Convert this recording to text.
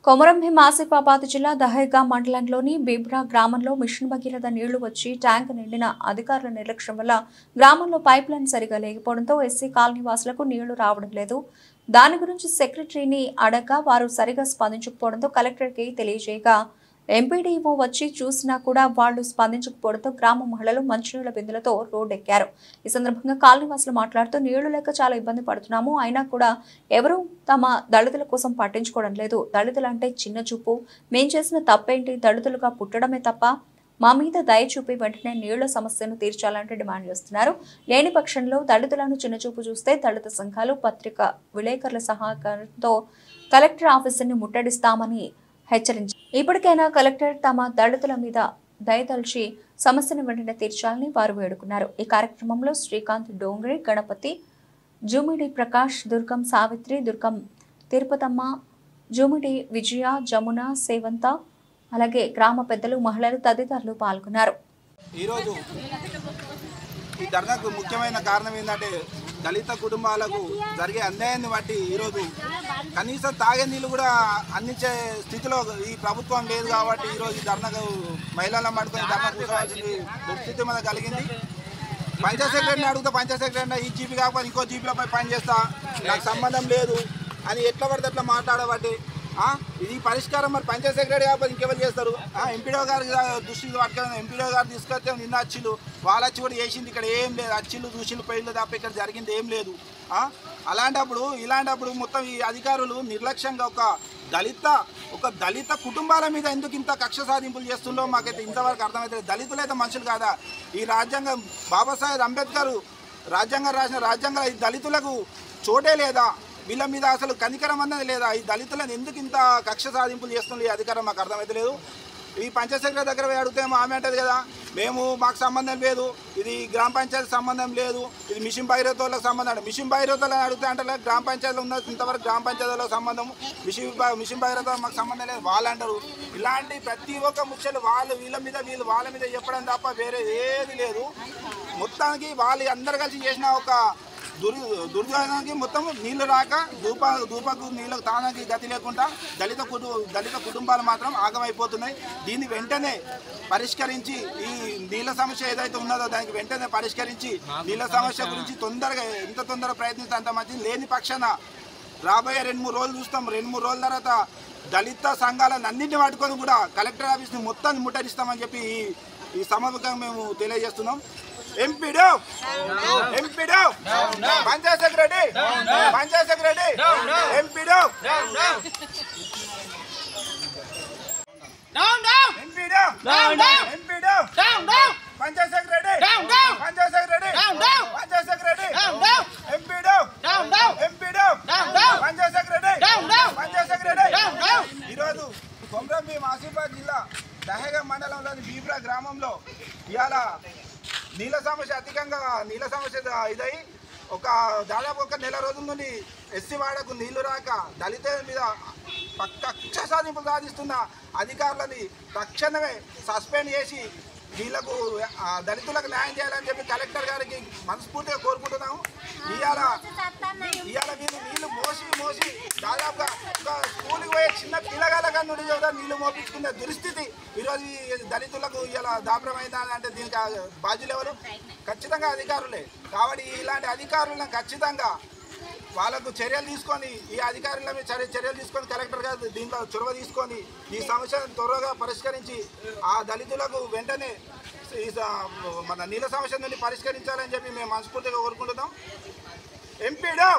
కొమరంభీం ఆసిఫాబాద్ జిల్లా దహేగా మండలంలోని బీబ్రా గ్రామంలో మిషన్ భగీరథ నీళ్లు వచ్చి ట్యాంక్ నిండిన అధికారుల నిర్లక్ష్యం వల్ల గ్రామంలో పైప్ లైన్ సరిగా లేకపోవడంతో ఎస్సీ కాలనీ వాసులకు నీళ్లు రావడం లేదు. దాని గురించి సెక్రటరీని అడగగా వారు సరిగా స్పందించకపోవడంతో కలెక్టర్కి తెలియజేయగా ఎంపీడీఓ వచ్చి చూసినా కూడా వాళ్లు స్పందించకపోవడంతో గ్రామ మహిళలు మంచినీళ్ల బిందెలతో రోడ్డెక్కారు. ఈ సందర్భంగా కాలనీవాసులు మాట్లాడుతూ నీళ్లు లేక చాలా ఇబ్బంది పడుతున్నాము, అయినా కూడా ఎవరూ తమ దళితుల కోసం పట్టించుకోవడం లేదు. దళితులంటే చిన్న చూపు, మేం చేసిన తప్పేంటి, దళితులుగా పుట్టడమే తప్ప మా మీద దయ చూపి వెంటనే నీళ్ల సమస్యను తీర్చాలంటే డిమాండ్ చేస్తున్నారు. లేని పక్షంలో దళితులను చిన్నచూపు చూస్తే దళిత సంఘాలు, పత్రిక విలేకరుల సహకారంతో కలెక్టర్ ఆఫీసుని ముట్టడిస్తామని హెచ్చరించారు. ఇప్పటికైనా కలెక్టర్ తమ దళితుల మీద దయతల్చి సమస్యను వెంటనే తీర్చాలని వారు వేడుకున్నారు. ఈ కార్యక్రమంలో శ్రీకాంత్ డోంగ్రే, గణపతి, జూమిడి ప్రకాష్, దుర్గం సావిత్రి, దుర్గం తిరుపతమ్మ, జూమిడి విజయ, జమున, సేవంత, అలాగే గ్రామ పెద్దలు, మహిళలు తదితరులు పాల్గొన్నారు. ఈరోజు ఈ ధర్నాకు ముఖ్యమైన కారణం ఏంటంటే దళిత కుటుంబాలకు జరిగే అన్యాయాన్ని బట్టి ఈరోజు కనీసం తాగే నీళ్ళు కూడా అందించే స్థితిలో ఈ ప్రభుత్వం లేదు కాబట్టి ఈరోజు ఈ ధర్నాకు మహిళలను పట్టుకొని ధర్నా కూర్చోవాల్సిన పరిస్థితి మనకు కలిగింది. పంచాయత్ సెక్రటరీని అడిగితే పంచాయత్ సెక్రటరీ ఈ జీపీ కాకపోతే ఇంకో జీపీలో పోయి పనిచేస్తా, నాకు సంబంధం లేదు అని ఎట్లా పడితే అట్లా మాట్లాడబట్టి ఇది పరిష్కారం మరి పంచాయత్ సెక్రటరీ కాకపోతే ఇంకెవరు చేస్తారు? ఎంపీడో గారి దృష్టికి పట్టుకొని ఎంపీడో గారు తీసుకొస్తే నిన్న అచ్చిలు వాళ్ళ వచ్చి కూడా చేసింది, ఇక్కడ ఏం లేదు, అచ్చిలు దూషిలు పెళ్ళి తప్ప ఇక్కడ జరిగింది ఏం లేదు. ఇలాంటప్పుడు మొత్తం ఈ అధికారులు నిర్లక్ష్యంగా ఒక దళిత కుటుంబాల మీద ఎందుకు ఇంత కక్ష సాధింపులు చేస్తుందో మాకైతే ఇంతవరకు అర్థమవుతుంది. దళితులైతే మనుషులు కాదా? ఈ రాజ్యాంగం బాబాసాహెబ్ అంబేద్కర్ రాజ్యాంగం రాసిన రాజ్యాంగం ఈ దళితులకు చోటే లేదా? వీళ్ళ మీద అసలు కనికరం అన్నది లేదా? ఈ దళితులను ఎందుకు ఇంత కక్ష సాధింపులు చేస్తుంది ఈ అధికారం మాకు అర్థమైతే లేదు. ఈ పంచాయత్ సెక్రటరీ దగ్గర అడిగితే ఆమె అంటది కదా, మాకు సంబంధం లేదు, ఇది గ్రామ పంచాయతీ సంబంధం లేదు, ఇది మిషన్ భగీరథలకు సంబంధం. మిషన్ భగీరథలను అడిగితే అంటే గ్రామ పంచాయతీలో ఉన్న ఇంతవరకు గ్రామ పంచాయతీలో సంబంధం, మిషన్ భగీరథ మాకు సంబంధం లేదు వాళ్ళు అంటారు. ఇలాంటి ప్రతి ఒక్క ముచ్చలు వీళ్ళ మీద చెప్పడం తప్ప వేరే ఏది లేదు. మొత్తానికి వాళ్ళు అందరు కలిసి చేసిన ఒక దుర్యోగానికి మొత్తం నీళ్లు రాక దూపకు నీళ్ళకు తానానికి గతి లేకుండా దళిత కుటుంబాలు మాత్రం ఆగమైపోతున్నాయి. దీన్ని వెంటనే పరిష్కరించి ఈ నీళ్ళ సమస్య ఏదైతే ఉన్నదో దానికి వెంటనే పరిష్కరించి నీళ్ళ సమస్య గురించి ఎంత తొందరగా ప్రయత్నిస్తే అంత మంచిది. లేని పక్షాన రాబోయే 2-3 రోజులు చూస్తాం. 2-3 రోజుల తర్వాత దళిత సంఘాలను అన్నింటినీ పట్టుకొని కూడా కలెక్టర్ ఆఫీస్ని మొత్తాన్ని ముట్టడిస్తామని చెప్పి ఈ సమావేశంగా మేము తెలియజేస్తున్నాం. MPDO Panchayat secretary MPDO Panchayat secretary ఈరోజు కొమరంభీం ఆసిఫాబాద్ జిల్లా దహేగా మండలంలోని బీబ్రా గ్రామంలో ఇవాళ నీళ్ళ సమస్య ఇదై దాదాపు ఒక నెల రోజుల నుండి ఎస్సీ వాడకు నీళ్లు రాక దళితుల మీద కక్ష సాధింపులు సాధిస్తున్న అధికారులని తక్షణమే సస్పెండ్ చేసి వీళ్ళకు దళితులకు న్యాయం చేయాలని చెప్పి కలెక్టర్ గారికి మనస్ఫూర్తిగా కోరుకుంటున్నాము. ఇవాళ వీళ్ళు నీళ్లు మోసి దాదాపుగా ఒక స్కూల్కి పోయే చిన్న పిల్లగాళ్ళ కన్నుడి కూడా నీళ్లు మోపించుకునే దుస్థితి ఈరోజు దళితులకు ఇలా దాపరమైందా అంటే దీనికి బాధ్యులు ఎవరు? ఖచ్చితంగా అధికారులే. కాబట్టి ఇలాంటి అధికారులను ఖచ్చితంగా వాళ్ళకు చర్యలు తీసుకొని ఈ అధికారుల మీద చర్యలు తీసుకొని కలెక్టర్ గారు దీంట్లో చొరవ తీసుకొని ఈ సమస్యను త్వరగా పరిష్కరించి ఆ దళితులకు వెంటనే మన నీళ్ళ సమస్య నుండి పరిష్కరించాలని చెప్పి మేము మనస్ఫూర్తిగా కోరుకుంటున్నాం. ఎంపీడో